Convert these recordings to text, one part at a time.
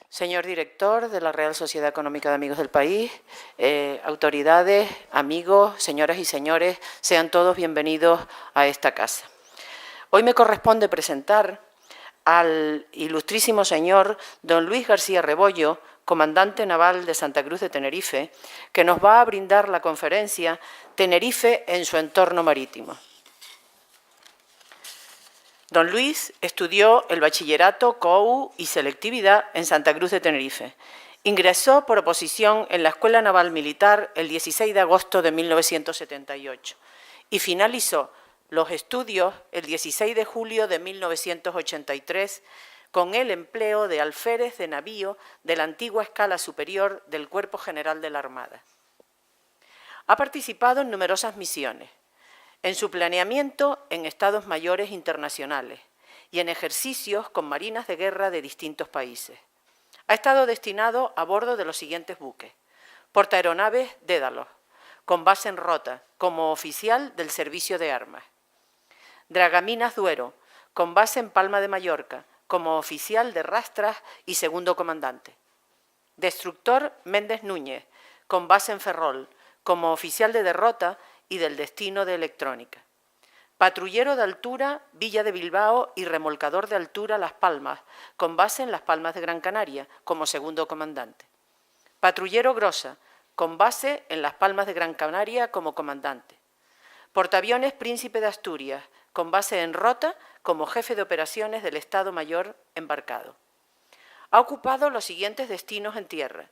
Señor director de la Real Sociedad Económica de Amigos del País, autoridades, amigos, señoras y señores, sean todos bienvenidos a esta casa. Hoy me corresponde presentar al ilustrísimo señor don Luis García Rebollo, comandante naval de Santa Cruz de Tenerife, que nos va a brindar la conferencia Tenerife en su entorno marítimo. Don Luis estudió el bachillerato, COU y selectividad en Santa Cruz de Tenerife. Ingresó por oposición en la Escuela Naval Militar el 16 de agosto de 1978 y finalizó los estudios el 16 de julio de 1983 con el empleo de alférez de navío de la antigua escala superior del Cuerpo General de la Armada. Ha participado en numerosas misiones, en su planeamiento en Estados Mayores internacionales y en ejercicios con marinas de guerra de distintos países. Ha estado destinado a bordo de los siguientes buques: portaaeronaves Dédalos, con base en Rota, como oficial del Servicio de Armas; Dragaminas Duero, con base en Palma de Mallorca, como oficial de Rastras y segundo comandante; Destructor Méndez Núñez, con base en Ferrol, como oficial de derrota y del destino de electrónica; patrullero de altura Villa de Bilbao y remolcador de altura Las Palmas, con base en Las Palmas de Gran Canaria, como segundo comandante; patrullero Grosa, con base en Las Palmas de Gran Canaria, como comandante; portaaviones Príncipe de Asturias, con base en Rota, como jefe de operaciones del Estado Mayor embarcado. Ha ocupado los siguientes destinos en tierra: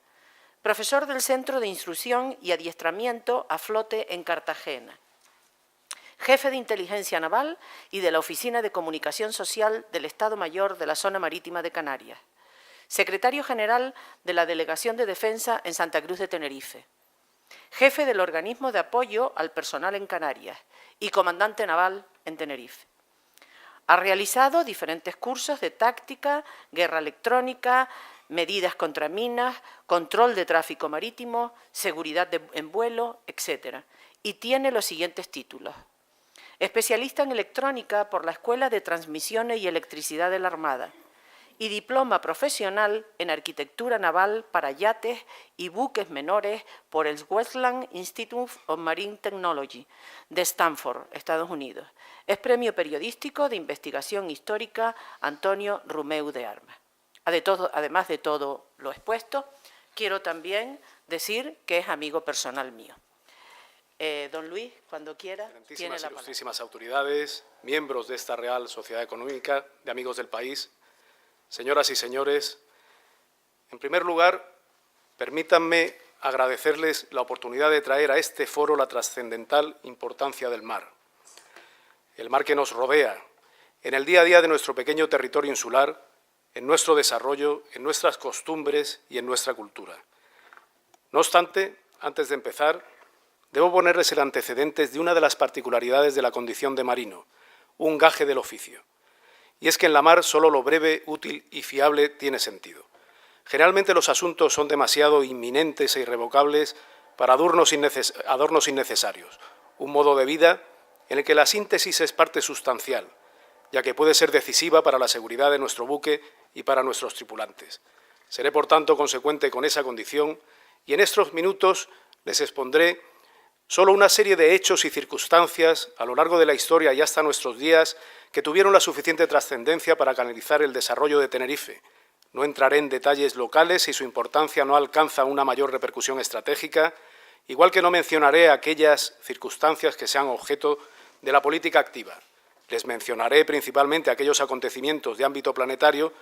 profesor del Centro de Instrucción y Adiestramiento a Flote en Cartagena, jefe de Inteligencia Naval y de la Oficina de Comunicación Social del Estado Mayor de la Zona Marítima de Canarias, secretario general de la Delegación de Defensa en Santa Cruz de Tenerife, jefe del Organismo de Apoyo al Personal en Canarias y comandante naval en Tenerife. Ha realizado diferentes cursos de táctica, guerra electrónica, medidas contra minas, control de tráfico marítimo, seguridad en vuelo, etc. Y tiene los siguientes títulos: especialista en electrónica por la Escuela de Transmisiones y Electricidad de la Armada y diploma profesional en arquitectura naval para yates y buques menores por el Westland Institute of Marine Technology de Stanford, Estados Unidos. Es premio periodístico de investigación histórica Antonio Rumeu de Armas. Además de todo lo expuesto, quiero también decir que es amigo personal mío. Don Luis, cuando quiera, tiene la palabra. Ilustrísimas autoridades, miembros de esta Real Sociedad Económica de Amigos del País, señoras y señores, en primer lugar, permítanme agradecerles la oportunidad de traer a este foro la trascendental importancia del mar. El mar que nos rodea, en el día a día de nuestro pequeño territorio insular, en nuestro desarrollo, en nuestras costumbres y en nuestra cultura. No obstante, antes de empezar, debo ponerles el antecedente de una de las particularidades de la condición de marino, un gaje del oficio. Y es que en la mar solo lo breve, útil y fiable tiene sentido. Generalmente los asuntos son demasiado inminentes e irrevocables para adornos innecesarios, un modo de vida en el que la síntesis es parte sustancial, ya que puede ser decisiva para la seguridad de nuestro buque y para nuestros tripulantes. Seré, por tanto, consecuente con esa condición y en estos minutos les expondré solo una serie de hechos y circunstancias a lo largo de la historia y hasta nuestros días que tuvieron la suficiente trascendencia para canalizar el desarrollo de Tenerife. No entraré en detalles locales si su importancia no alcanza una mayor repercusión estratégica, igual que no mencionaré aquellas circunstancias que sean objeto de la política activa. Les mencionaré principalmente aquellos acontecimientos de ámbito planetario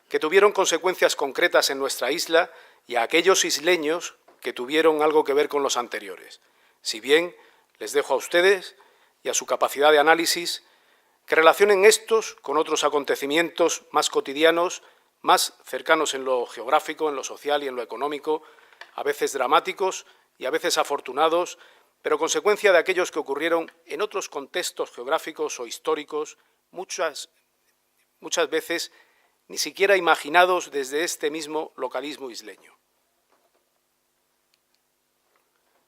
que tuvieron consecuencias concretas en nuestra isla y a aquellos isleños que tuvieron algo que ver con los anteriores. Si bien les dejo a ustedes y a su capacidad de análisis que relacionen estos con otros acontecimientos más cotidianos, más cercanos en lo geográfico, en lo social y en lo económico, a veces dramáticos y a veces afortunados, pero consecuencia de aquellos que ocurrieron en otros contextos geográficos o históricos, muchas veces ni siquiera imaginados desde este mismo localismo isleño.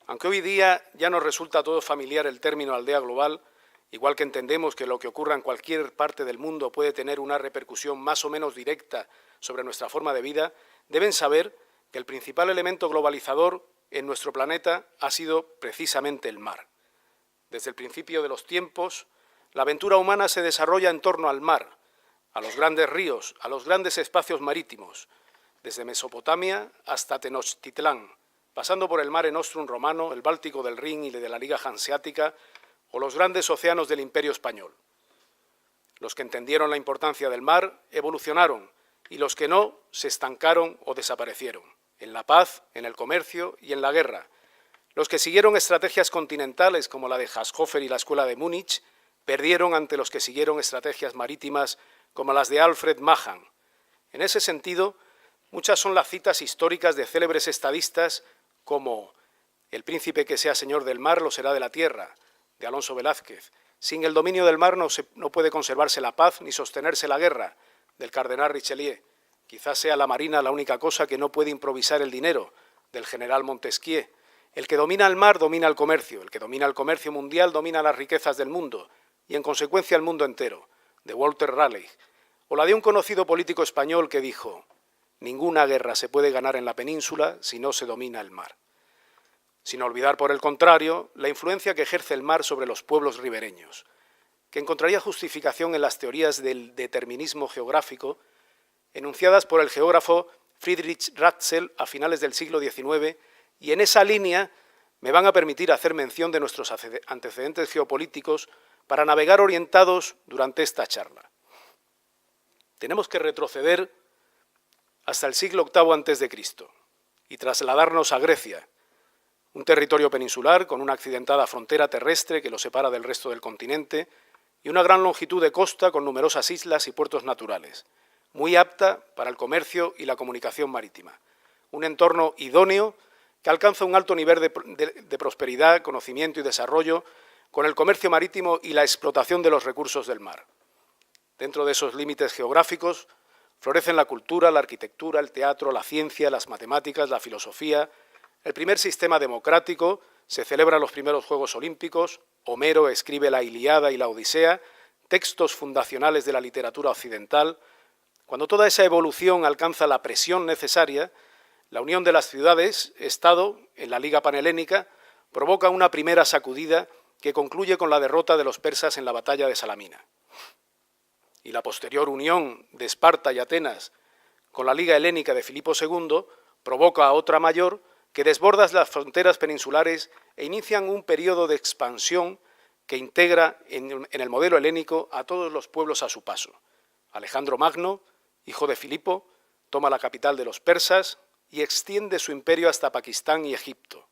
Aunque hoy día ya nos resulta a todos familiar el término aldea global, igual que entendemos que lo que ocurra en cualquier parte del mundo puede tener una repercusión más o menos directa sobre nuestra forma de vida, deben saber que el principal elemento globalizador en nuestro planeta ha sido precisamente el mar. Desde el principio de los tiempos, la aventura humana se desarrolla en torno al mar, a los grandes ríos, a los grandes espacios marítimos, desde Mesopotamia hasta Tenochtitlán, pasando por el Mare Nostrum romano, el Báltico del Rin y de la Liga Hanseática, o los grandes océanos del Imperio Español. Los que entendieron la importancia del mar evolucionaron y los que no se estancaron o desaparecieron, en la paz, en el comercio y en la guerra. Los que siguieron estrategias continentales como la de Haashofer y la Escuela de Múnich perdieron ante los que siguieron estrategias marítimas como las de Alfred Mahan. En ese sentido, muchas son las citas históricas de célebres estadistas como «El príncipe que sea señor del mar lo será de la tierra», de Alonso Velázquez. «Sin el dominio del mar no puede conservarse la paz ni sostenerse la guerra», del cardenal Richelieu. «Quizás sea la marina la única cosa que no puede improvisar el dinero», del general Montesquieu. «El que domina el mar domina el comercio, el que domina el comercio mundial domina las riquezas del mundo y en consecuencia el mundo entero», de Walter Raleigh. O la de un conocido político español que dijo: «Ninguna guerra se puede ganar en la península si no se domina el mar». Sin olvidar, por el contrario, la influencia que ejerce el mar sobre los pueblos ribereños, que encontraría justificación en las teorías del determinismo geográfico enunciadas por el geógrafo Friedrich Ratzel a finales del siglo XIX, y en esa línea me van a permitir hacer mención de nuestros antecedentes geopolíticos para navegar orientados durante esta charla. Tenemos que retroceder hasta el siglo VIII a.C. y trasladarnos a Grecia, un territorio peninsular con una accidentada frontera terrestre que lo separa del resto del continente y una gran longitud de costa con numerosas islas y puertos naturales, muy apta para el comercio y la comunicación marítima. Un entorno idóneo que alcanza un alto nivel de prosperidad, conocimiento y desarrollo con el comercio marítimo y la explotación de los recursos del mar. Dentro de esos límites geográficos florecen la cultura, la arquitectura, el teatro, la ciencia, las matemáticas, la filosofía. El primer sistema democrático, se celebran los primeros Juegos Olímpicos, Homero escribe la Ilíada y la Odisea, textos fundacionales de la literatura occidental. Cuando toda esa evolución alcanza la presión necesaria, la unión de las ciudades-estado en la Liga Panhelénica provoca una primera sacudida que concluye con la derrota de los persas en la batalla de Salamina. Y la posterior unión de Esparta y Atenas con la Liga Helénica de Filipo II provoca otra mayor que desborda las fronteras peninsulares e inician un periodo de expansión que integra en el modelo helénico a todos los pueblos a su paso. Alejandro Magno, hijo de Filipo, toma la capital de los persas y extiende su imperio hasta Pakistán y Egipto,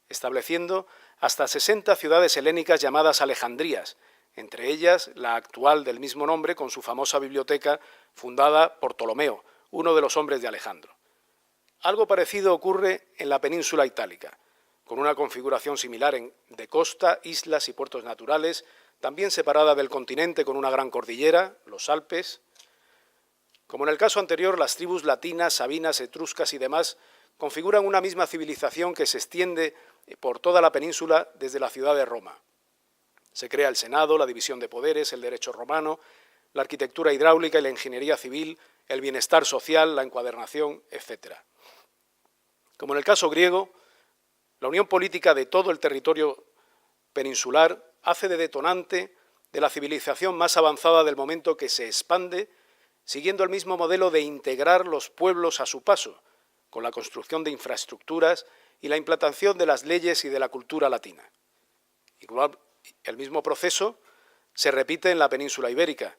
estableciendo hasta 60 ciudades helénicas llamadas Alejandrías, entre ellas la actual del mismo nombre con su famosa biblioteca fundada por Ptolomeo, uno de los hombres de Alejandro. Algo parecido ocurre en la península itálica, con una configuración similar de costa, islas y puertos naturales, también separada del continente con una gran cordillera, los Alpes. Como en el caso anterior, las tribus latinas, sabinas, etruscas y demás configuran una misma civilización que se extiende por toda la península desde la ciudad de Roma. Se crea el Senado, la división de poderes, el derecho romano, la arquitectura hidráulica y la ingeniería civil, el bienestar social, la encuadernación, etc. Como en el caso griego, la unión política de todo el territorio peninsular hace de detonante de la civilización más avanzada del momento que se expande siguiendo el mismo modelo de integrar los pueblos a su paso, con la construcción de infraestructuras y la implantación de las leyes y de la cultura latina. Igual, el mismo proceso se repite en la península ibérica,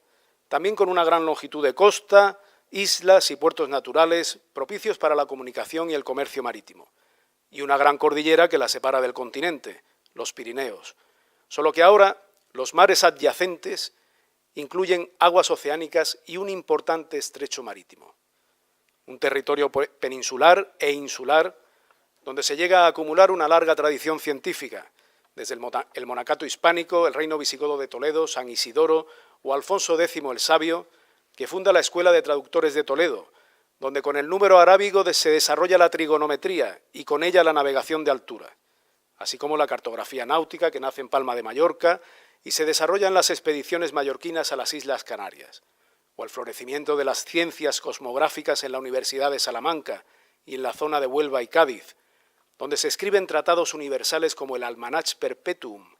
también con una gran longitud de costa, islas y puertos naturales propicios para la comunicación y el comercio marítimo, y una gran cordillera que la separa del continente, los Pirineos. Solo que ahora los mares adyacentes incluyen aguas oceánicas y un importante estrecho marítimo. Un territorio peninsular e insular donde se llega a acumular una larga tradición científica, desde el monacato hispánico, el reino visigodo de Toledo, San Isidoro o Alfonso X el Sabio, que funda la Escuela de Traductores de Toledo, donde con el número arábigo se desarrolla la trigonometría y con ella la navegación de altura, así como la cartografía náutica que nace en Palma de Mallorca y se desarrolla en las expediciones mallorquinas a las Islas Canarias. o el florecimiento de las ciencias cosmográficas en la Universidad de Salamanca y en la zona de Huelva y Cádiz, donde se escriben tratados universales como el Almanach Perpetuum,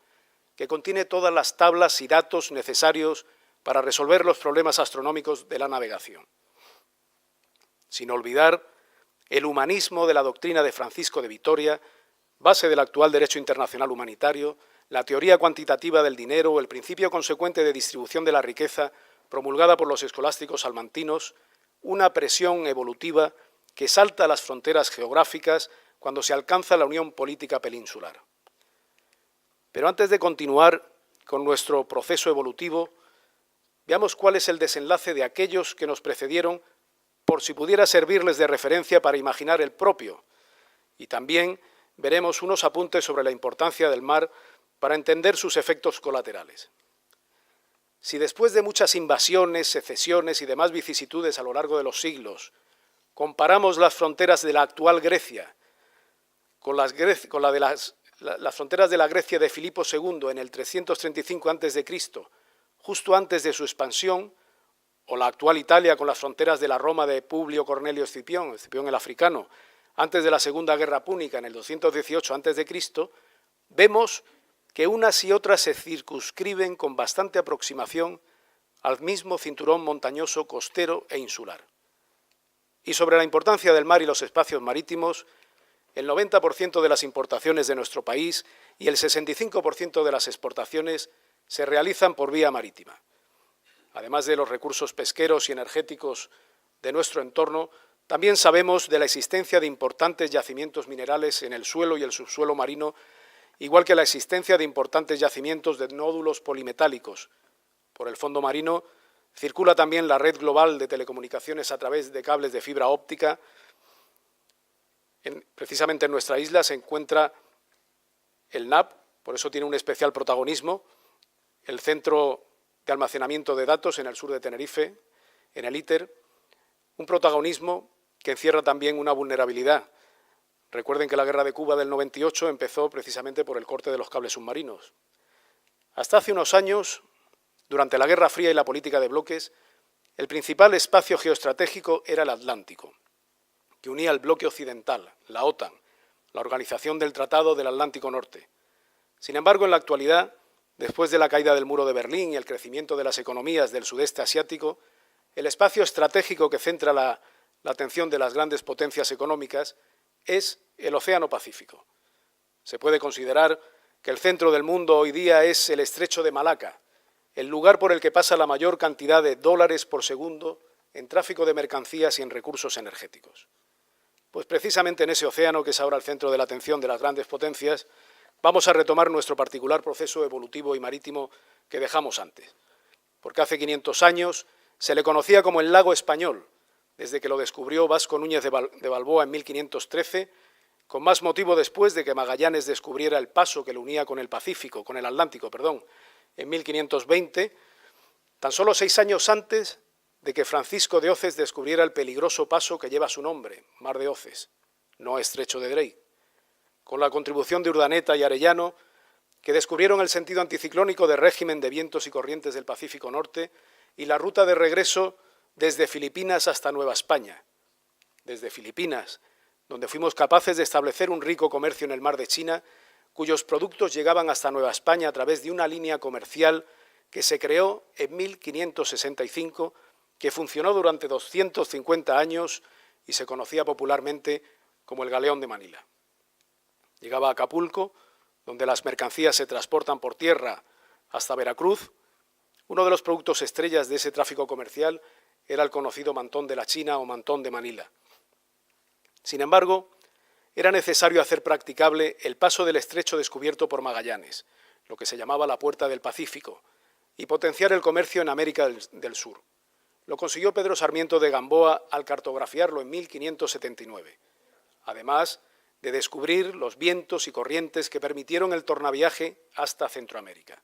que contiene todas las tablas y datos necesarios para resolver los problemas astronómicos de la navegación. Sin olvidar el humanismo de la doctrina de Francisco de Vitoria, base del actual derecho internacional humanitario, la teoría cuantitativa del dinero o el principio consecuente de distribución de la riqueza promulgada por los escolásticos salmantinos, una presión evolutiva que salta las fronteras geográficas cuando se alcanza la unión política peninsular. Pero antes de continuar con nuestro proceso evolutivo, veamos cuál es el desenlace de aquellos que nos precedieron, por si pudiera servirles de referencia para imaginar el propio. Y también veremos unos apuntes sobre la importancia del mar para entender sus efectos colaterales. Si después de muchas invasiones, secesiones y demás vicisitudes a lo largo de los siglos, comparamos las fronteras de la actual Grecia con las fronteras de la Grecia de Filipo II en el 335 a.C., justo antes de su expansión, o la actual Italia con las fronteras de la Roma de Publio Cornelio Escipión el africano, antes de la Segunda Guerra Púnica en el 218 a.C., vemos que unas y otras se circunscriben con bastante aproximación al mismo cinturón montañoso costero e insular. Y sobre la importancia del mar y los espacios marítimos, el 90% de las importaciones de nuestro país y el 65% de las exportaciones se realizan por vía marítima. Además de los recursos pesqueros y energéticos de nuestro entorno, también sabemos de la existencia de importantes yacimientos minerales en el suelo y el subsuelo marino, igual que la existencia de importantes yacimientos de nódulos polimetálicos. Por el fondo marino circula también la red global de telecomunicaciones a través de cables de fibra óptica. Precisamente en nuestra isla se encuentra el NAP, por eso tiene un especial protagonismo, el Centro de Almacenamiento de Datos en el sur de Tenerife, en el ITER, un protagonismo que encierra también una vulnerabilidad. Recuerden que la guerra de Cuba del 98 empezó precisamente por el corte de los cables submarinos. Hasta hace unos años, durante la Guerra Fría y la política de bloques, el principal espacio geoestratégico era el Atlántico, que unía el bloque occidental, la OTAN, la Organización del Tratado del Atlántico Norte. Sin embargo, en la actualidad, después de la caída del muro de Berlín y el crecimiento de las economías del sudeste asiático, el espacio estratégico que centra la atención de las grandes potencias económicas es el Océano Pacífico. Se puede considerar que el centro del mundo hoy día es el Estrecho de Malaca, el lugar por el que pasa la mayor cantidad de dólares por segundo en tráfico de mercancías y en recursos energéticos. Pues precisamente en ese océano, que es ahora el centro de la atención de las grandes potencias, vamos a retomar nuestro particular proceso evolutivo y marítimo que dejamos antes. Porque hace 500 años se le conocía como el lago español, desde que lo descubrió Vasco Núñez de Balboa en 1513, con más motivo después de que Magallanes descubriera el paso que lo unía con el Atlántico, en 1520, tan solo 6 años antes de que Francisco de Oces descubriera el peligroso paso que lleva su nombre, Mar de Oces, no Estrecho de Drake, con la contribución de Urdaneta y Arellano, que descubrieron el sentido anticiclónico del régimen de vientos y corrientes del Pacífico Norte y la ruta de regreso desde Filipinas hasta Nueva España. Desde Filipinas, donde fuimos capaces de establecer un rico comercio en el mar de China, cuyos productos llegaban hasta Nueva España a través de una línea comercial que se creó en 1565, que funcionó durante 250 años y se conocía popularmente como el Galeón de Manila. Llegaba a Acapulco, donde las mercancías se transportan por tierra hasta Veracruz. Uno de los productos estrellas de ese tráfico comercial era el conocido mantón de la China o mantón de Manila. Sin embargo, era necesario hacer practicable el paso del estrecho descubierto por Magallanes, lo que se llamaba la Puerta del Pacífico, y potenciar el comercio en América del Sur. Lo consiguió Pedro Sarmiento de Gamboa al cartografiarlo en 1579, además de descubrir los vientos y corrientes que permitieron el tornaviaje hasta Centroamérica.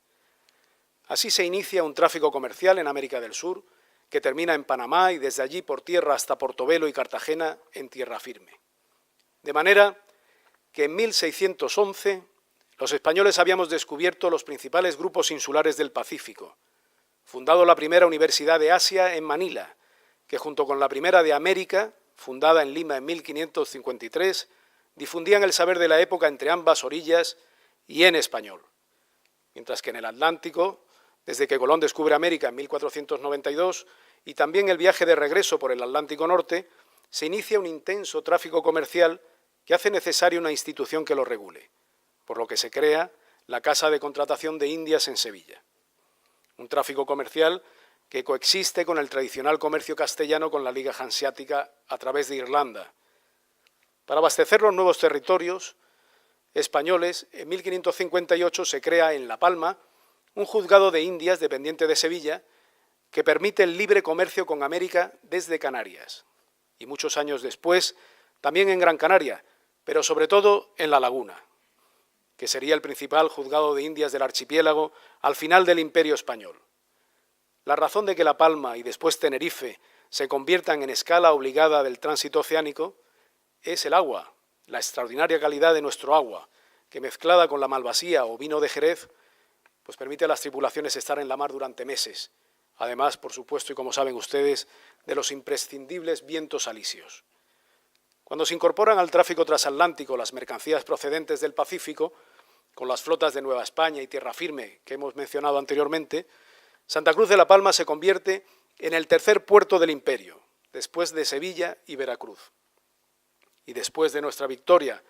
Así se inicia un tráfico comercial en América del Sur que termina en Panamá y desde allí por tierra hasta Portobelo y Cartagena en tierra firme. De manera que en 1611 los españoles habíamos descubierto los principales grupos insulares del Pacífico, fundado la primera universidad de Asia en Manila, que junto con la primera de América, fundada en Lima en 1553, difundían el saber de la época entre ambas orillas y en español. Mientras que en el Atlántico, desde que Colón descubre América en 1492 y también el viaje de regreso por el Atlántico Norte, se inicia un intenso tráfico comercial que hace necesaria una institución que lo regule, por lo que se crea la Casa de Contratación de Indias en Sevilla. Un tráfico comercial que coexiste con el tradicional comercio castellano con la Liga Hanseática a través de Irlanda. Para abastecer los nuevos territorios españoles, en 1558 se crea en La Palma un juzgado de Indias dependiente de Sevilla que permite el libre comercio con América desde Canarias. Y muchos años después, también en Gran Canaria, pero sobre todo en La Laguna, que sería el principal juzgado de Indias del archipiélago al final del Imperio Español. La razón de que La Palma y después Tenerife se conviertan en escala obligada del tránsito oceánico es el agua, la extraordinaria calidad de nuestro agua, que mezclada con la malvasía o vino de Jerez, pues permite a las tripulaciones estar en la mar durante meses. Además, por supuesto, y como saben ustedes, de los imprescindibles vientos alisios. Cuando se incorporan al tráfico transatlántico las mercancías procedentes del Pacífico, con las flotas de Nueva España y Tierra Firme que hemos mencionado anteriormente, Santa Cruz de la Palma se convierte en el tercer puerto del imperio, después de Sevilla y Veracruz. Y después de nuestra victoria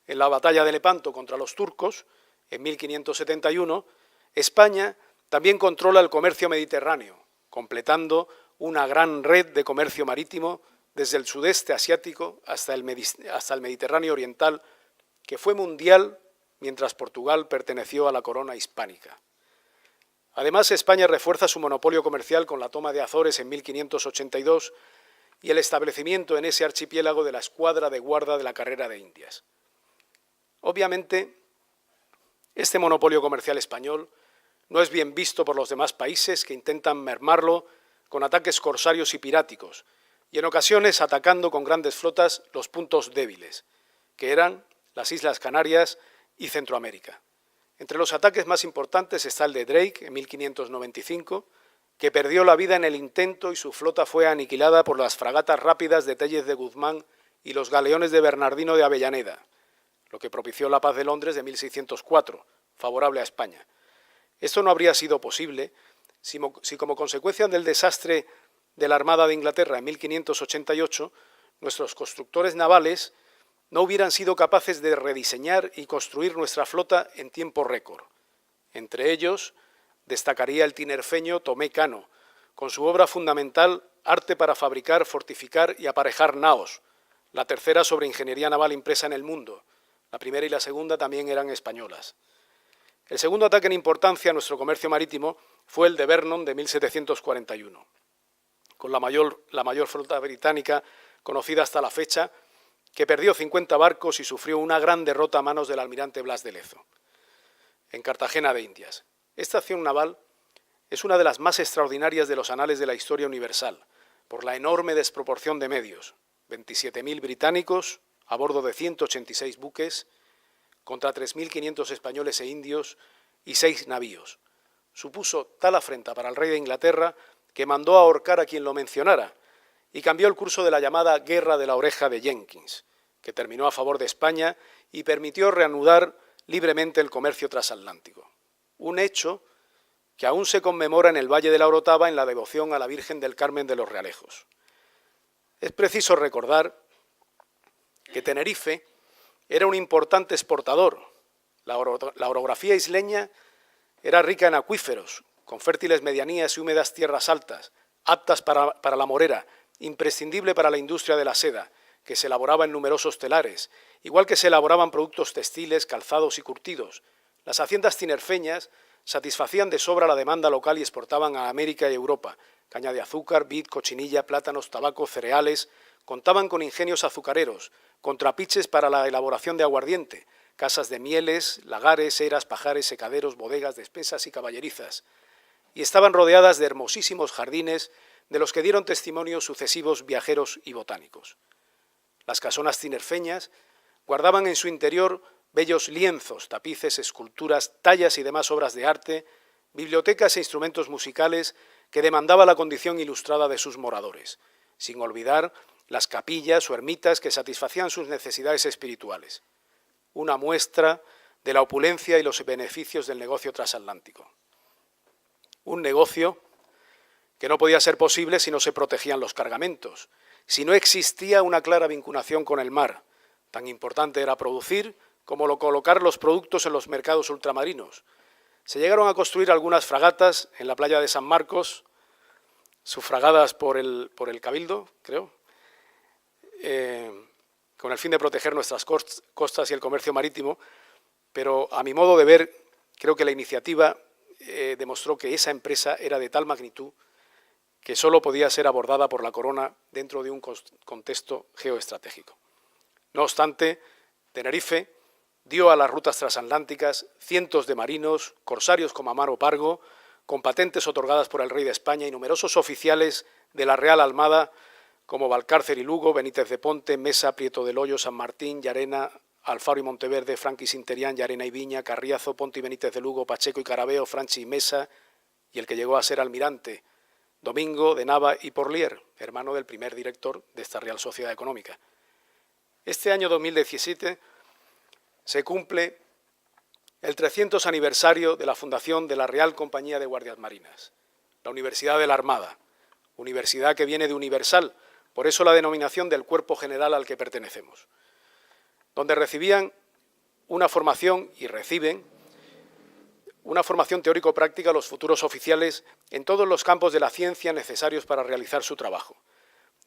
en la batalla de Lepanto contra los turcos, en 1571, España también controla el comercio mediterráneo, completando una gran red de comercio marítimo desde el sudeste asiático hasta el Mediterráneo oriental, que fue mundial mientras Portugal perteneció a la corona hispánica. Además, España refuerza su monopolio comercial con la toma de Azores en 1582 y el establecimiento en ese archipiélago de la escuadra de guarda de la carrera de Indias. Obviamente, este monopolio comercial español no es bien visto por los demás países que intentan mermarlo con ataques corsarios y piráticos, y en ocasiones atacando con grandes flotas los puntos débiles, que eran las Islas Canarias y Centroamérica. Entre los ataques más importantes está el de Drake en 1595, que perdió la vida en el intento y su flota fue aniquilada por las fragatas rápidas de Tellez de Guzmán y los galeones de Bernardino de Avellaneda, lo que propició la paz de Londres de 1604, favorable a España. Esto no habría sido posible si como consecuencia del desastre de la Armada de Inglaterra en 1588, nuestros constructores navales no hubieran sido capaces de rediseñar y construir nuestra flota en tiempo récord. Entre ellos, destacaría el tinerfeño Tomé Cano, con su obra fundamental Arte para fabricar, fortificar y aparejar naos, la tercera sobre ingeniería naval impresa en el mundo. La primera y la segunda también eran españolas. El segundo ataque en importancia a nuestro comercio marítimo fue el de Vernon de 1741, con la mayor flota británica conocida hasta la fecha, que perdió 50 barcos y sufrió una gran derrota a manos del almirante Blas de Lezo, en Cartagena de Indias. Esta acción naval es una de las más extraordinarias de los anales de la historia universal, por la enorme desproporción de medios, 27.000 británicos a bordo de 186 buques, contra 3.500 españoles e indios y 6 navíos. Supuso tal afrenta para el rey de Inglaterra que mandó ahorcar a quien lo mencionara y cambió el curso de la llamada Guerra de la Oreja de Jenkins, que terminó a favor de España y permitió reanudar libremente el comercio transatlántico. Un hecho que aún se conmemora en el Valle de la Orotava en la devoción a la Virgen del Carmen de los Realejos. Es preciso recordar que Tenerife era un importante exportador. La orografía isleña era rica en acuíferos, con fértiles medianías y húmedas tierras altas, aptas para la morera, imprescindible para la industria de la seda, que se elaboraba en numerosos telares, igual que se elaboraban productos textiles, calzados y curtidos. Las haciendas tinerfeñas satisfacían de sobra la demanda local y exportaban a América y Europa. Caña de azúcar, vid, cochinilla, plátanos, tabaco, cereales. Contaban con ingenios azucareros, con trapiches para la elaboración de aguardiente, casas de mieles, lagares, eras, pajares, secaderos, bodegas, despensas y caballerizas. Y estaban rodeadas de hermosísimos jardines de los que dieron testimonio sucesivos viajeros y botánicos. Las casonas tinerfeñas guardaban en su interior bellos lienzos, tapices, esculturas, tallas y demás obras de arte bibliotecas e instrumentos musicales que demandaba la condición ilustrada de sus moradores, sin olvidar las capillas o ermitas que satisfacían sus necesidades espirituales. Una muestra de la opulencia y los beneficios del negocio transatlántico. Un negocio que no podía ser posible si no se protegían los cargamentos, si no existía una clara vinculación con el mar. Tan importante era producir como colocar los productos en los mercados ultramarinos. Se llegaron a construir algunas fragatas en la playa de San Marcos, sufragadas por el Cabildo, creo, con el fin de proteger nuestras costas y el comercio marítimo, pero a mi modo de ver, creo que la iniciativa demostró que esa empresa era de tal magnitud que solo podía ser abordada por la corona dentro de un contexto geoestratégico. No obstante, Tenerife dio a las rutas transatlánticas cientos de marinos, corsarios como Amaro Pargo, con patentes otorgadas por el rey de España y numerosos oficiales de la Real Armada como Valcárcel y Lugo, Benítez de Ponte, Mesa, Prieto del Hoyo, San Martín, Llarena, Alfaro y Monteverde, Franquis Interián, Llarena y Viña, Carriazo, Ponte y Benítez de Lugo, Pacheco y Carabeo, Franchi y Mesa, y el que llegó a ser almirante, Domingo de Nava y Porlier, hermano del primer director de esta Real Sociedad Económica. Este año 2017 se cumple el 300 aniversario de la fundación de la Real Compañía de Guardias Marinas, la Universidad de la Armada, universidad que viene de universal, por eso la denominación del cuerpo general al que pertenecemos, donde recibían una formación y reciben una formación teórico-práctica los futuros oficiales en todos los campos de la ciencia necesarios para realizar su trabajo.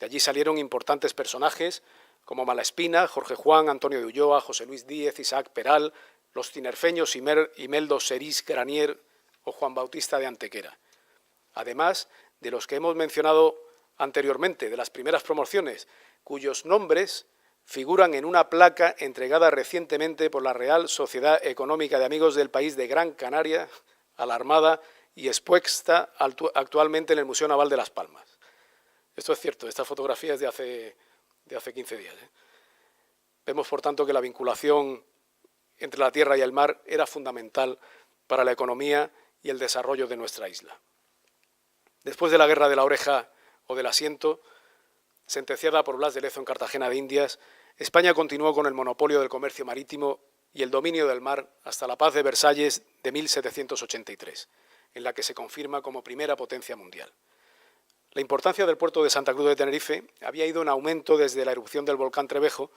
De allí salieron importantes personajes como Malaspina, Jorge Juan, Antonio de Ulloa, José Luis Díez, Isaac Peral, los tinerfeños Imeldo Serís Granier o Juan Bautista de Antequera. Además de los que hemos mencionado anteriormente, de las primeras promociones, cuyos nombres figuran en una placa entregada recientemente por la Real Sociedad Económica de Amigos del País de Gran Canaria a la Armada y expuesta actualmente en el Museo Naval de Las Palmas. Esto es cierto, esta fotografía es de hace 15 días. Vemos, por tanto, que la vinculación entre la tierra y el mar era fundamental para la economía y el desarrollo de nuestra isla. Después de la Guerra de la Oreja o del Asiento, sentenciada por Blas de Lezo en Cartagena de Indias, España continuó con el monopolio del comercio marítimo y el dominio del mar hasta la Paz de Versalles de 1783, en la que se confirma como primera potencia mundial. La importancia del puerto de Santa Cruz de Tenerife había ido en aumento desde la erupción del volcán Trevejo,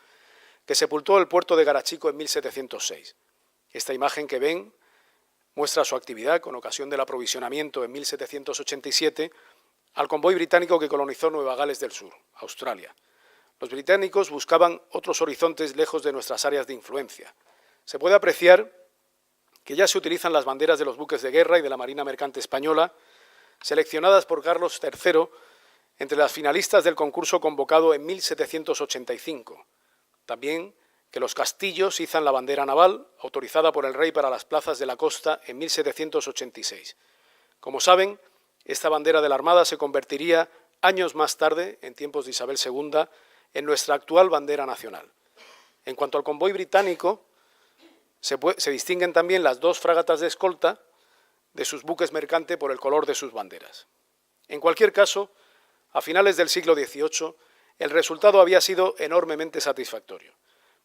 que sepultó el puerto de Garachico en 1706. Esta imagen que ven muestra su actividad con ocasión del aprovisionamiento en 1787 al convoy británico que colonizó Nueva Gales del Sur, Australia. Los británicos buscaban otros horizontes lejos de nuestras áreas de influencia. Se puede apreciar que ya se utilizan las banderas de los buques de guerra y de la Marina Mercante Española, seleccionadas por Carlos III entre las finalistas del concurso convocado en 1785. También que los castillos izan la bandera naval, autorizada por el rey para las plazas de la costa en 1786. Como saben, esta bandera de la Armada se convertiría años más tarde, en tiempos de Isabel II, en nuestra actual bandera nacional. En cuanto al convoy británico, se distinguen también las dos fragatas de escolta de sus buques mercantes por el color de sus banderas. En cualquier caso, a finales del siglo XVIII, el resultado había sido enormemente satisfactorio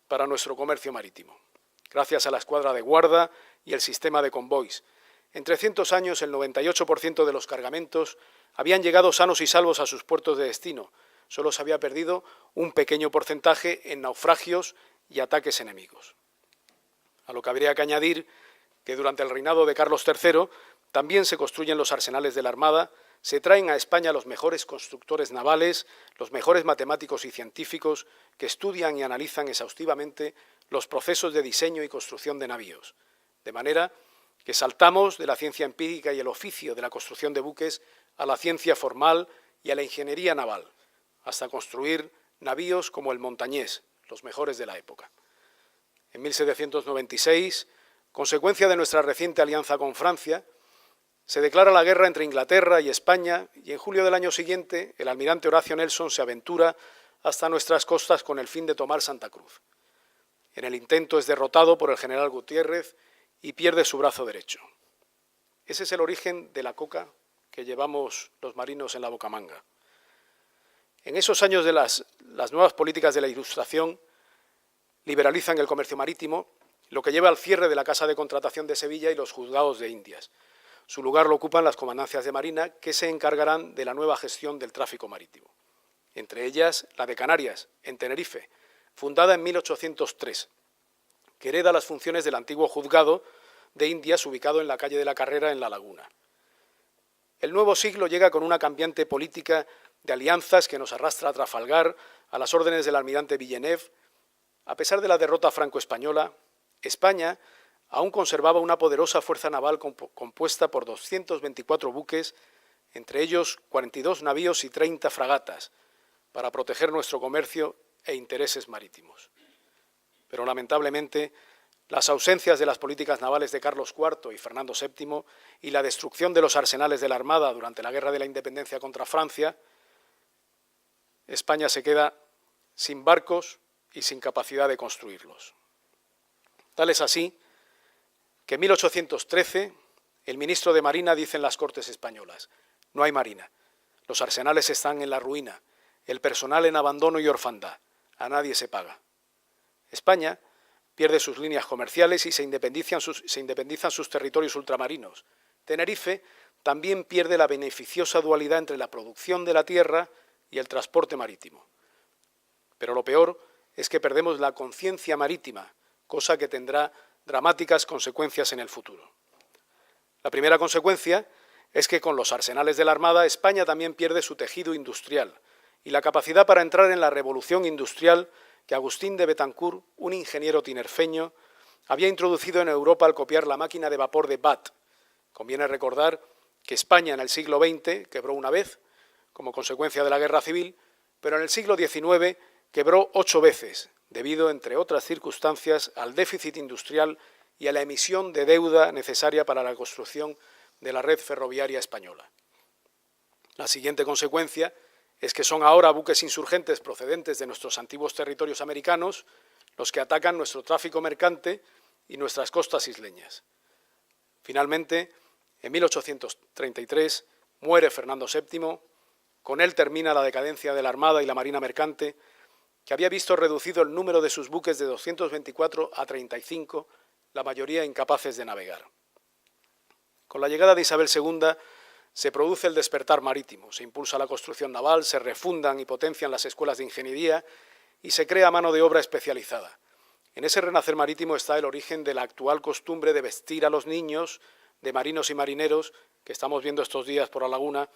para nuestro comercio marítimo, gracias a la escuadra de guarda y el sistema de convoys. En 300 años, el 98% de los cargamentos habían llegado sanos y salvos a sus puertos de destino. Solo se había perdido un pequeño porcentaje en naufragios y ataques enemigos. A lo que habría que añadir que durante el reinado de Carlos III también se construyen los arsenales de la Armada, se traen a España los mejores constructores navales, los mejores matemáticos y científicos que estudian y analizan exhaustivamente los procesos de diseño y construcción de navíos. De manera que saltamos de la ciencia empírica y el oficio de la construcción de buques a la ciencia formal y a la ingeniería naval, hasta construir navíos como el Montañés, los mejores de la época. En 1796, consecuencia de nuestra reciente alianza con Francia, se declara la guerra entre Inglaterra y España y en julio del año siguiente el almirante Horacio Nelson se aventura hasta nuestras costas con el fin de tomar Santa Cruz. En el intento es derrotado por el general Gutiérrez y pierde su brazo derecho. Ese es el origen de la coca que llevamos los marinos en la bocamanga. En esos años de las nuevas políticas de la Ilustración liberalizan el comercio marítimo, lo que lleva al cierre de la Casa de Contratación de Sevilla y los juzgados de Indias. Su lugar lo ocupan las comandancias de Marina, que se encargarán de la nueva gestión del tráfico marítimo. Entre ellas, la de Canarias, en Tenerife, fundada en 1803, que hereda las funciones del antiguo juzgado de Indias, ubicado en la calle de la Carrera, en La Laguna. El nuevo siglo llega con una cambiante política de alianzas que nos arrastra a Trafalgar, a las órdenes del almirante Villeneuve. A pesar de la derrota franco-española, España aún conservaba una poderosa fuerza naval compuesta por 224 buques, entre ellos 42 navíos y 30 fragatas, para proteger nuestro comercio e intereses marítimos. Pero lamentablemente, las ausencias de las políticas navales de Carlos IV y Fernando VII y la destrucción de los arsenales de la Armada durante la Guerra de la Independencia contra Francia, España se queda sin barcos y sin capacidad de construirlos. Tal es así que en 1813 el ministro de Marina dice en las Cortes españolas: no hay marina, los arsenales están en la ruina, el personal en abandono y orfandad, a nadie se paga. España pierde sus líneas comerciales y se independizan sus territorios ultramarinos. Tenerife también pierde la beneficiosa dualidad entre la producción de la tierra y el transporte marítimo. Pero lo peor es que perdemos la conciencia marítima, cosa que tendrá dramáticas consecuencias en el futuro. La primera consecuencia es que con los arsenales de la Armada España también pierde su tejido industrial y la capacidad para entrar en la revolución industrial que Agustín de Betancourt, un ingeniero tinerfeño, había introducido en Europa al copiar la máquina de vapor de Watt. Conviene recordar que España en el siglo XX quebró una vez, como consecuencia de la Guerra Civil, pero en el siglo XIX quebró 8 veces, debido, entre otras circunstancias, al déficit industrial y a la emisión de deuda necesaria para la construcción de la red ferroviaria española. La siguiente consecuencia es que son ahora buques insurgentes procedentes de nuestros antiguos territorios americanos los que atacan nuestro tráfico mercante y nuestras costas isleñas. Finalmente, en 1833 muere Fernando VII, con él termina la decadencia de la Armada y la Marina mercante, que había visto reducido el número de sus buques de 224 a 35, la mayoría incapaces de navegar. Con la llegada de Isabel II se produce el despertar marítimo, se impulsa la construcción naval, se refundan y potencian las escuelas de ingeniería y se crea mano de obra especializada. En ese renacer marítimo está el origen de la actual costumbre de vestir a los niños de marinos y marineros que estamos viendo estos días por la laguna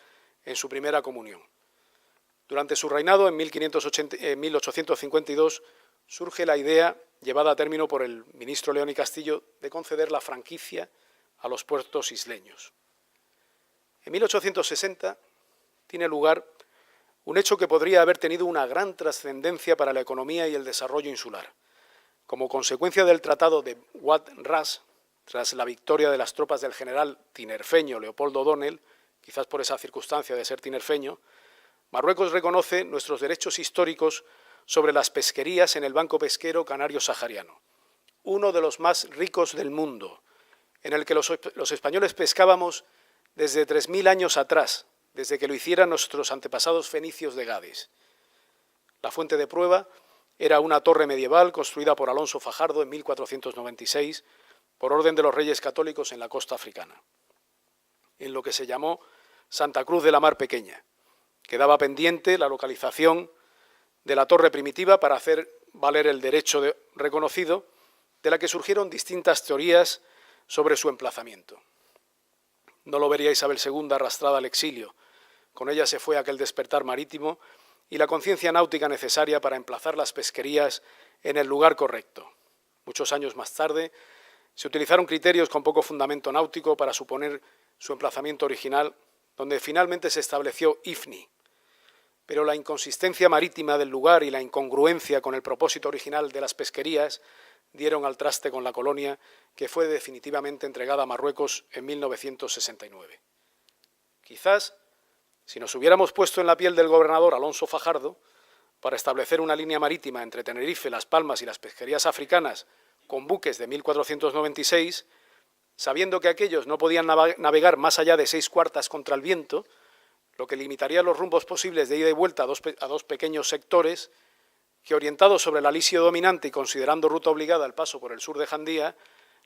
en su primera comunión. Durante su reinado, en 1852, surge la idea, llevada a término por el ministro León y Castillo, de conceder la franquicia a los puertos isleños. En 1860 tiene lugar un hecho que podría haber tenido una gran trascendencia para la economía y el desarrollo insular. Como consecuencia del Tratado de Wad-Ras, tras la victoria de las tropas del general tinerfeño Leopoldo O'Donnell, quizás por esa circunstancia de ser tinerfeño, Marruecos reconoce nuestros derechos históricos sobre las pesquerías en el Banco Pesquero Canario Sahariano, uno de los más ricos del mundo, en el que los españoles pescábamos desde 3000 años atrás, desde que lo hicieran nuestros antepasados fenicios de Gades. La fuente de prueba era una torre medieval construida por Alonso Fajardo en 1496 por orden de los reyes católicos en la costa africana, en lo que se llamó Santa Cruz de la Mar Pequeña. Quedaba pendiente la localización de la torre primitiva para hacer valer el derecho reconocido, de la que surgieron distintas teorías sobre su emplazamiento. No lo vería Isabel II arrastrada al exilio. Con ella se fue aquel despertar marítimo y la conciencia náutica necesaria para emplazar las pesquerías en el lugar correcto. Muchos años más tarde se utilizaron criterios con poco fundamento náutico para suponer su emplazamiento original, donde finalmente se estableció Ifni. Pero la inconsistencia marítima del lugar y la incongruencia con el propósito original de las pesquerías dieron al traste con la colonia, que fue definitivamente entregada a Marruecos en 1969. Quizás, si nos hubiéramos puesto en la piel del gobernador Alonso Fajardo, para establecer una línea marítima entre Tenerife, Las Palmas y las pesquerías africanas con buques de 1496, sabiendo que aquellos no podían navegar más allá de 6/4 contra el viento, lo que limitaría los rumbos posibles de ida y vuelta a dos pequeños sectores, que orientados sobre el alisio dominante y considerando ruta obligada el paso por el sur de Jandía,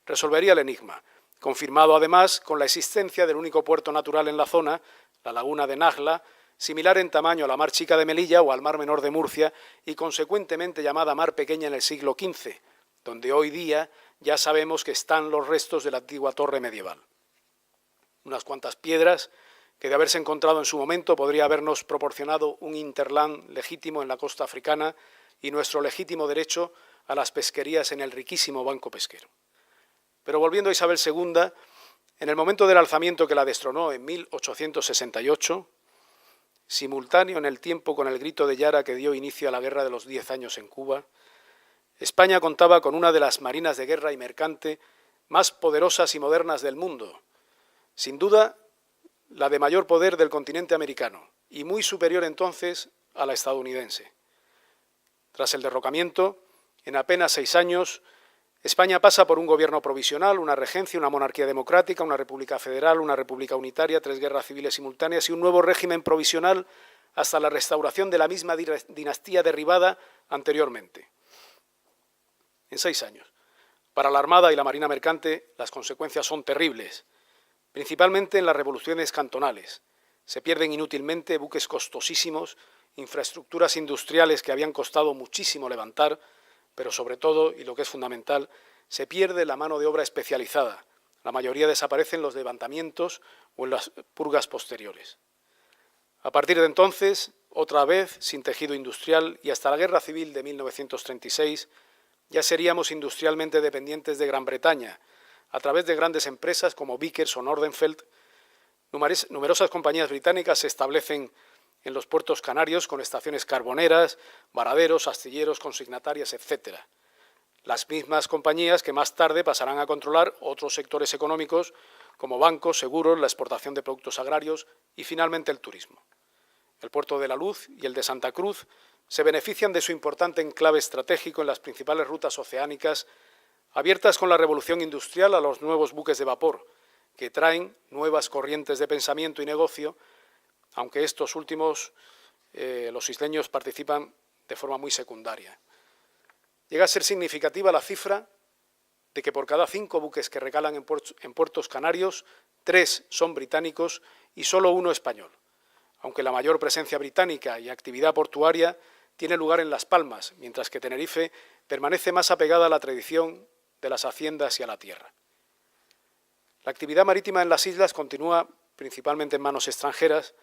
resolvería el enigma, confirmado además con la existencia del único puerto natural en la zona, la laguna de Nagla, similar en tamaño a la Mar Chica de Melilla o al Mar Menor de Murcia y consecuentemente llamada Mar Pequeña en el siglo XV, donde hoy día ya sabemos que están los restos de la antigua torre medieval. Unas cuantas piedras que de haberse encontrado en su momento podría habernos proporcionado un hinterland legítimo en la costa africana y nuestro legítimo derecho a las pesquerías en el riquísimo banco pesquero. Pero volviendo a Isabel II, en el momento del alzamiento que la destronó en 1868, simultáneo en el tiempo con el grito de Yara que dio inicio a la Guerra de los 10 años en Cuba, España contaba con una de las marinas de guerra y mercante más poderosas y modernas del mundo, sin duda la de mayor poder del continente americano y muy superior entonces a la estadounidense. Tras el derrocamiento, en apenas 6 años, España pasa por un gobierno provisional, una regencia, una monarquía democrática, una república federal, una república unitaria, 3 guerras civiles simultáneas y un nuevo régimen provisional hasta la restauración de la misma dinastía derribada anteriormente. En 6 años. Para la Armada y la Marina Mercante las consecuencias son terribles, principalmente en las revoluciones cantonales. Se pierden inútilmente buques costosísimos, infraestructuras industriales que habían costado muchísimo levantar, pero sobre todo, y lo que es fundamental, se pierde la mano de obra especializada. La mayoría desaparece en los levantamientos o en las purgas posteriores. A partir de entonces, otra vez, sin tejido industrial y hasta la Guerra Civil de 1936, ya seríamos industrialmente dependientes de Gran Bretaña, a través de grandes empresas como Vickers o Nordenfeld. Numerosas compañías británicas se establecen en los puertos canarios con estaciones carboneras, varaderos, astilleros, consignatarias, etc. Las mismas compañías que más tarde pasarán a controlar otros sectores económicos como bancos, seguros, la exportación de productos agrarios y finalmente el turismo. El puerto de La Luz y el de Santa Cruz se benefician de su importante enclave estratégico en las principales rutas oceánicas abiertas con la revolución industrial a los nuevos buques de vapor, que traen nuevas corrientes de pensamiento y negocio, aunque estos últimos, los isleños, participan de forma muy secundaria. Llega a ser significativa la cifra de que por cada 5 buques que recalan en puertos canarios, 3 son británicos y solo 1 español, aunque la mayor presencia británica y actividad portuaria tiene lugar en Las Palmas, mientras que Tenerife permanece más apegada a la tradición de las haciendas y a la tierra. La actividad marítima en las islas continúa principalmente en manos extranjeras,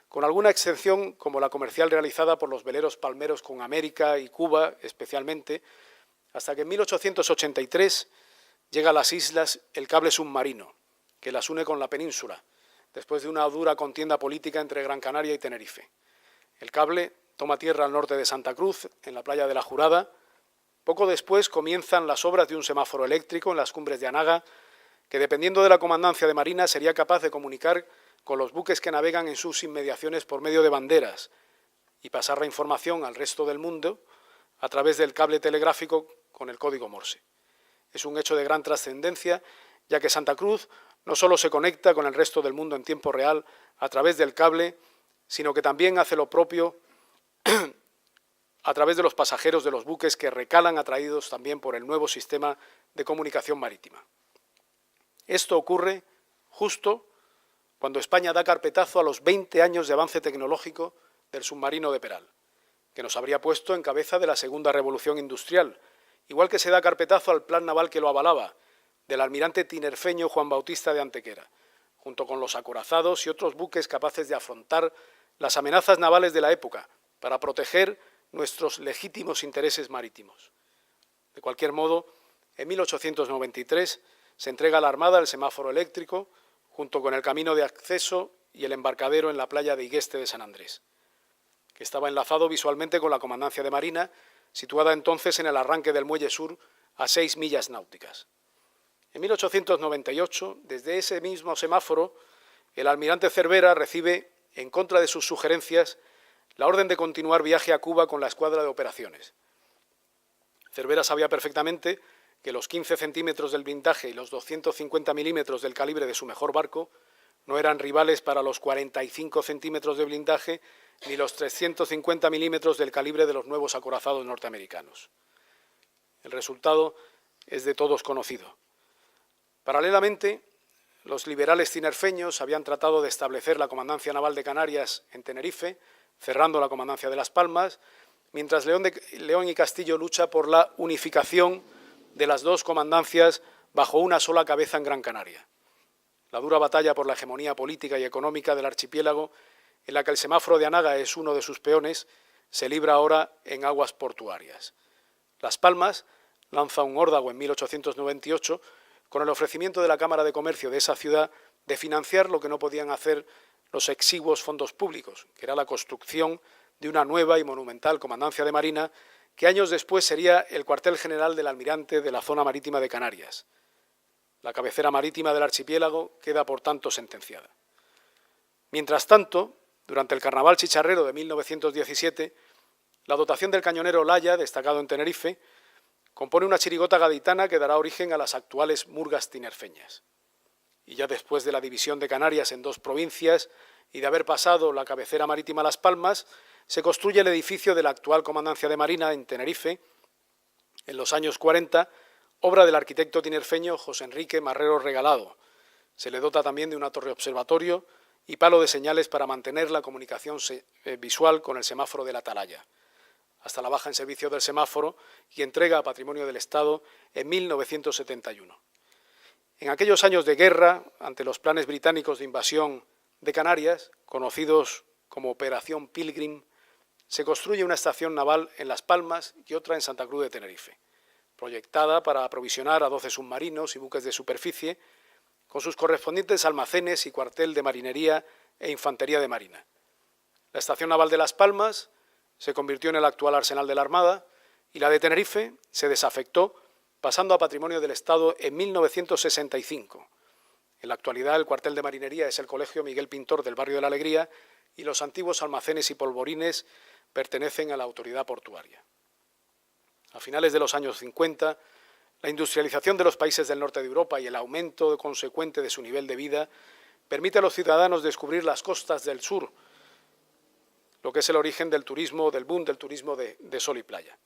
con alguna excepción como la comercial realizada por los veleros palmeros con América y Cuba especialmente, hasta que en 1883 llega a las islas el cable submarino, que las une con la península, después de una dura contienda política entre Gran Canaria y Tenerife. El cable toma tierra al norte de Santa Cruz, en la playa de La Jurada. Poco después comienzan las obras de un semáforo eléctrico en las cumbres de Anaga, que dependiendo de la comandancia de Marina sería capaz de comunicar con los buques que navegan en sus inmediaciones por medio de banderas y pasar la información al resto del mundo a través del cable telegráfico con el código Morse. Es un hecho de gran trascendencia, ya que Santa Cruz no solo se conecta con el resto del mundo en tiempo real a través del cable, sino que también hace lo propio a través de los pasajeros de los buques que recalan atraídos también por el nuevo sistema de comunicación marítima. Esto ocurre justo cuando España da carpetazo a los 20 años de avance tecnológico del submarino de Peral, que nos habría puesto en cabeza de la segunda revolución industrial, igual que se da carpetazo al plan naval que lo avalaba, del almirante tinerfeño Juan Bautista de Antequera, junto con los acorazados y otros buques capaces de afrontar las amenazas navales de la época para proteger nuestros legítimos intereses marítimos. De cualquier modo, en 1893 se entrega a la Armada el semáforo eléctrico, junto con el camino de acceso y el embarcadero en la playa de Higueste de San Andrés, que estaba enlazado visualmente con la Comandancia de Marina, situada entonces en el arranque del Muelle Sur a 6 millas náuticas. En 1898, desde ese mismo semáforo, el almirante Cervera recibe, en contra de sus sugerencias, la orden de continuar viaje a Cuba con la escuadra de operaciones. Cervera sabía perfectamente que los 15 centímetros del blindaje y los 250 milímetros del calibre de su mejor barco no eran rivales para los 45 centímetros de blindaje ni los 350 milímetros del calibre de los nuevos acorazados norteamericanos. El resultado es de todos conocido. Paralelamente, los liberales tinerfeños habían tratado de establecer la Comandancia Naval de Canarias en Tenerife, cerrando la Comandancia de Las Palmas, mientras León y Castillo lucha por la unificación de las dos comandancias bajo una sola cabeza en Gran Canaria. La dura batalla por la hegemonía política y económica del archipiélago, en la que el semáforo de Anaga es uno de sus peones, se libra ahora en aguas portuarias. Las Palmas lanza un órdago en 1898 con el ofrecimiento de la Cámara de Comercio de esa ciudad de financiar lo que no podían hacer los exiguos fondos públicos, que era la construcción de una nueva y monumental comandancia de Marina, que años después sería el cuartel general del almirante de la zona marítima de Canarias. La cabecera marítima del archipiélago queda, por tanto, sentenciada. Mientras tanto, durante el Carnaval Chicharrero de 1917, la dotación del cañonero Laya, destacado en Tenerife, compone una chirigota gaditana que dará origen a las actuales murgas tinerfeñas. Y ya después de la división de Canarias en dos provincias y de haber pasado la cabecera marítima a Las Palmas, se construye el edificio de la actual Comandancia de Marina en Tenerife, en los años 40, obra del arquitecto tinerfeño José Enrique Marrero Regalado. Se le dota también de una torre observatorio y palo de señales para mantener la comunicación visual con el semáforo de la Atalaya, hasta la baja en servicio del semáforo y entrega a Patrimonio del Estado en 1971. En aquellos años de guerra, ante los planes británicos de invasión de Canarias, conocidos como Operación Pilgrim, se construye una estación naval en Las Palmas y otra en Santa Cruz de Tenerife, proyectada para aprovisionar a 12 submarinos y buques de superficie, con sus correspondientes almacenes y cuartel de marinería e infantería de marina. La estación naval de Las Palmas se convirtió en el actual arsenal de la Armada y la de Tenerife se desafectó, pasando a Patrimonio del Estado en 1965. En la actualidad, el cuartel de marinería es el Colegio Miguel Pintor del barrio de la Alegría y los antiguos almacenes y polvorines pertenecen a la autoridad portuaria. A finales de los años 50, la industrialización de los países del norte de Europa y el aumento consecuente de su nivel de vida permite a los ciudadanos descubrir las costas del sur, lo que es el origen del turismo, del boom del turismo de sol y playa.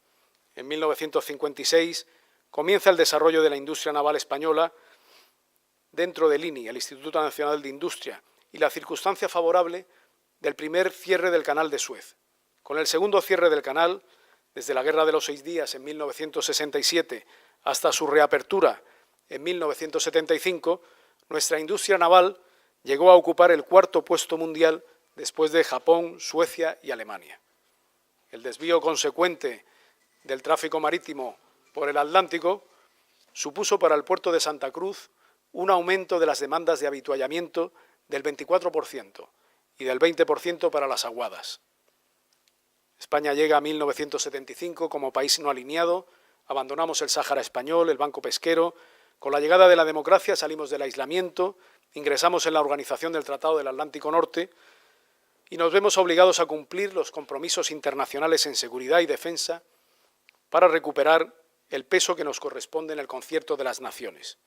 En 1956 comienza el desarrollo de la industria naval española dentro del INI, el Instituto Nacional de Industria, y la circunstancia favorable del primer cierre del Canal de Suez. Con el segundo cierre del canal, desde la Guerra de los 6 Días en 1967 hasta su reapertura en 1975, nuestra industria naval llegó a ocupar el 4º puesto mundial después de Japón, Suecia y Alemania. El desvío consecuente del tráfico marítimo por el Atlántico supuso para el puerto de Santa Cruz un aumento de las demandas de avituallamiento del 24% y del 20% para las aguadas. España llega a 1975 como país no alineado, abandonamos el Sáhara español, el Banco Pesquero, con la llegada de la democracia salimos del aislamiento, ingresamos en la Organización del Tratado del Atlántico Norte y nos vemos obligados a cumplir los compromisos internacionales en seguridad y defensa para recuperar el peso que nos corresponde en el concierto de las naciones,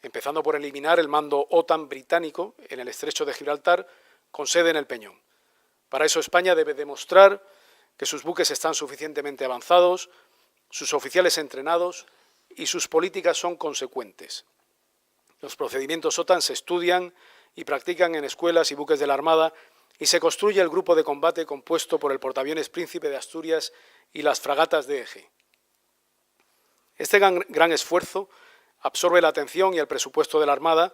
empezando por eliminar el mando OTAN británico en el Estrecho de Gibraltar, con sede en el Peñón. Para eso España debe demostrar que sus buques están suficientemente avanzados, sus oficiales entrenados y sus políticas son consecuentes. Los procedimientos OTAN se estudian y practican en escuelas y buques de la Armada y se construye el grupo de combate compuesto por el portaaviones Príncipe de Asturias y las fragatas de eje. Este gran esfuerzo absorbe la atención y el presupuesto de la Armada,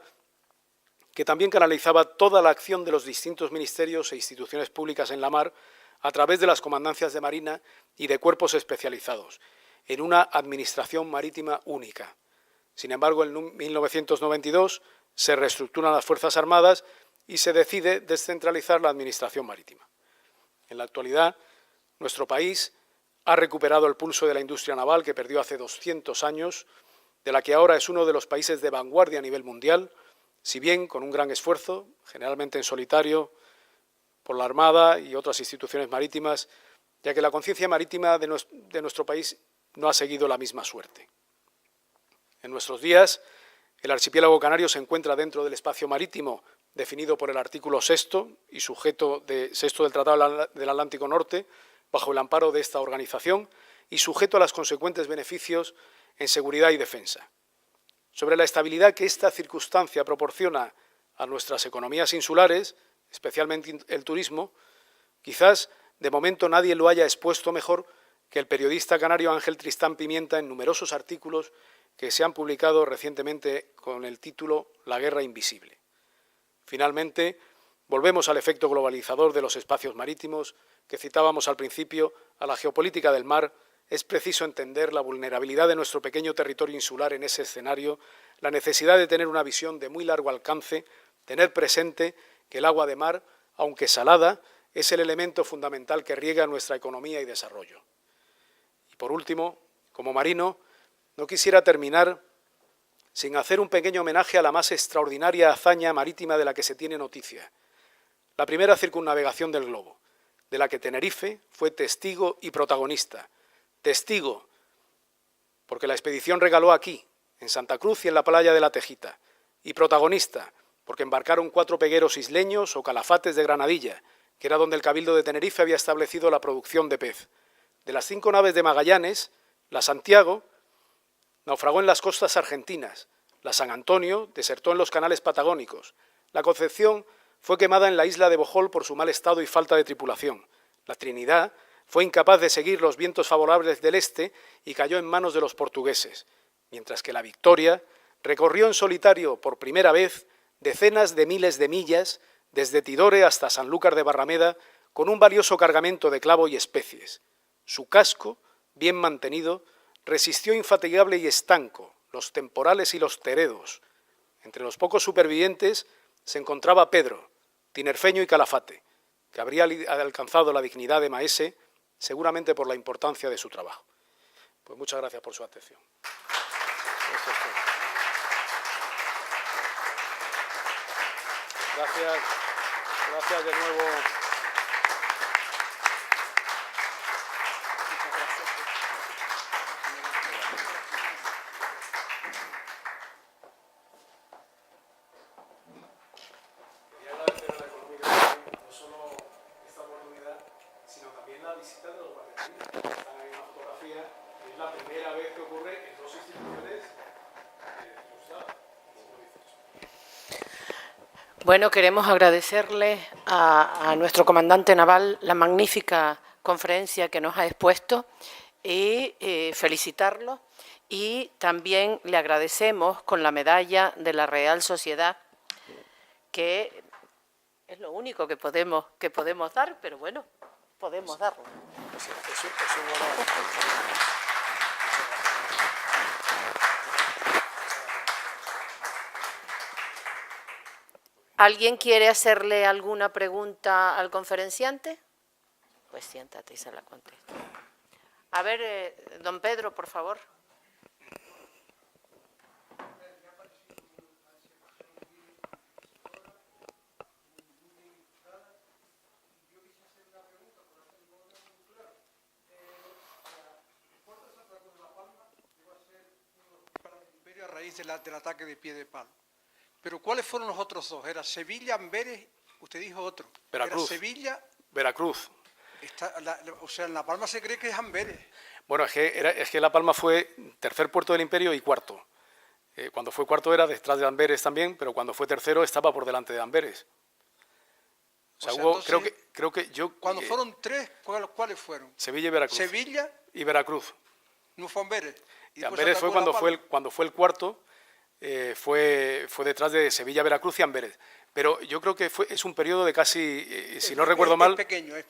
que también canalizaba toda la acción de los distintos ministerios e instituciones públicas en la mar a través de las comandancias de Marina y de cuerpos especializados, en una administración marítima única. Sin embargo, en 1992 se reestructuran las Fuerzas Armadas y se decide descentralizar la administración marítima. En la actualidad, nuestro país ha recuperado el pulso de la industria naval que perdió hace 200 años, de la que ahora es uno de los países de vanguardia a nivel mundial, si bien con un gran esfuerzo, generalmente en solitario, por la Armada y otras instituciones marítimas, ya que la conciencia marítima de nuestro país no ha seguido la misma suerte. En nuestros días, el archipiélago canario se encuentra dentro del espacio marítimo definido por el artículo 6º y sujeto sexto del Tratado del Atlántico Norte, bajo el amparo de esta organización y sujeto a los consecuentes beneficios en seguridad y defensa. Sobre la estabilidad que esta circunstancia proporciona a nuestras economías insulares, especialmente el turismo, quizás de momento nadie lo haya expuesto mejor que el periodista canario Ángel Tristán Pimienta en numerosos artículos que se han publicado recientemente con el título La guerra invisible. Finalmente, volvemos al efecto globalizador de los espacios marítimos que citábamos al principio, a la geopolítica del mar. Es preciso entender la vulnerabilidad de nuestro pequeño territorio insular en ese escenario, la necesidad de tener una visión de muy largo alcance, tener presente que el agua de mar, aunque salada, es el elemento fundamental que riega nuestra economía y desarrollo. Y por último, como marino, no quisiera terminar sin hacer un pequeño homenaje a la más extraordinaria hazaña marítima de la que se tiene noticia, la primera circunnavegación del globo, de la que Tenerife fue testigo y protagonista. Testigo, porque la expedición regaló aquí, en Santa Cruz y en la playa de La Tejita, y protagonista, porque embarcaron 4 pegueros isleños o calafates de Granadilla, que era donde el Cabildo de Tenerife había establecido la producción de pez. De las 5 naves de Magallanes, la Santiago naufragó en las costas argentinas, la San Antonio desertó en los canales patagónicos, la Concepción fue quemada en la isla de Bohol por su mal estado y falta de tripulación, la Trinidad fue incapaz de seguir los vientos favorables del este y cayó en manos de los portugueses, mientras que la Victoria recorrió en solitario por primera vez decenas de miles de millas desde Tidore hasta Sanlúcar de Barrameda con un valioso cargamento de clavo y especies. Su casco, bien mantenido, resistió infatigable y estanco los temporales y los teredos. Entre los pocos supervivientes se encontraba Pedro, tinerfeño y calafate, que habría alcanzado la dignidad de maese seguramente por la importancia de su trabajo. Pues muchas gracias por su atención. Gracias de nuevo. Quería agradecer a la Económica no solo esta oportunidad, sino también la visita de los guardianes. Están en la fotografía, y es la primera vez que ocurre en 2 instituciones ilustradas. Bueno, queremos agradecerle a nuestro comandante naval la magnífica conferencia que nos ha expuesto y felicitarlo. Y también le agradecemos con la medalla de la Real Sociedad, que es lo único que podemos dar, pero bueno, podemos darlo. Es un honor. ¿Alguien quiere hacerle alguna pregunta al conferenciante? Pues siéntate y se la contesta. A ver, don Pedro, por favor. A raíz del ataque de Piedepalo. Pero ¿cuáles fueron los otros 2? ¿Era Sevilla, Amberes? Usted dijo otro. Veracruz. ¿Era Sevilla? Veracruz. O sea, en La Palma se cree que es Amberes. Bueno, es que La Palma fue tercer puerto del Imperio y cuarto. Cuando fue cuarto era detrás de Amberes también, pero cuando fue tercero estaba por delante de Amberes. O sea, hubo, entonces, creo que yo... Cuando fueron 3, ¿cuáles fueron? Sevilla y Veracruz. Sevilla y Veracruz. No fue Amberes. Y Amberes fue cuando fue el cuarto, fue detrás de Sevilla, Veracruz y Amberes. Pero yo creo que es un periodo de casi, si no recuerdo mal... Es pequeño. Sí.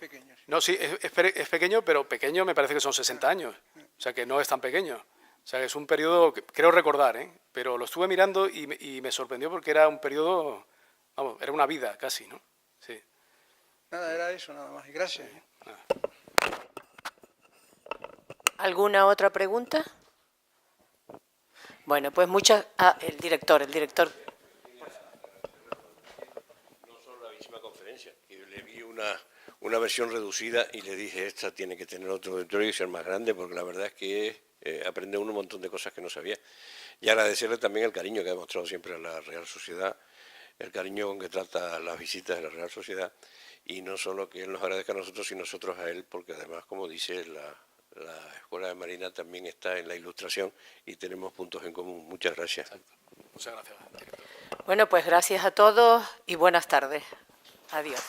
No, sí, es pequeño, pero pequeño me parece que son 60 años. O sea, que no es tan pequeño. O sea, es un periodo, creo recordar, pero lo estuve mirando y me sorprendió porque era un periodo, vamos, era una vida casi, ¿no? Sí. Nada, era eso, nada más. Y gracias. Nada. ¿Alguna otra pregunta? Bueno, pues muchas... el director. No solo la misma conferencia, y le vi una versión reducida y le dije, esta tiene que tener otro auditorio y ser más grande, porque la verdad es que aprende uno un montón de cosas que no sabía. Y agradecerle también el cariño que ha demostrado siempre a la Real Sociedad, el cariño con que trata las visitas de la Real Sociedad, y no solo que él nos agradezca a nosotros, sino nosotros a él, porque además, como dice, la Escuela de Marina también está en la ilustración y tenemos puntos en común. Muchas gracias. Muchas gracias, director. Bueno, pues gracias a todos y buenas tardes. Adiós.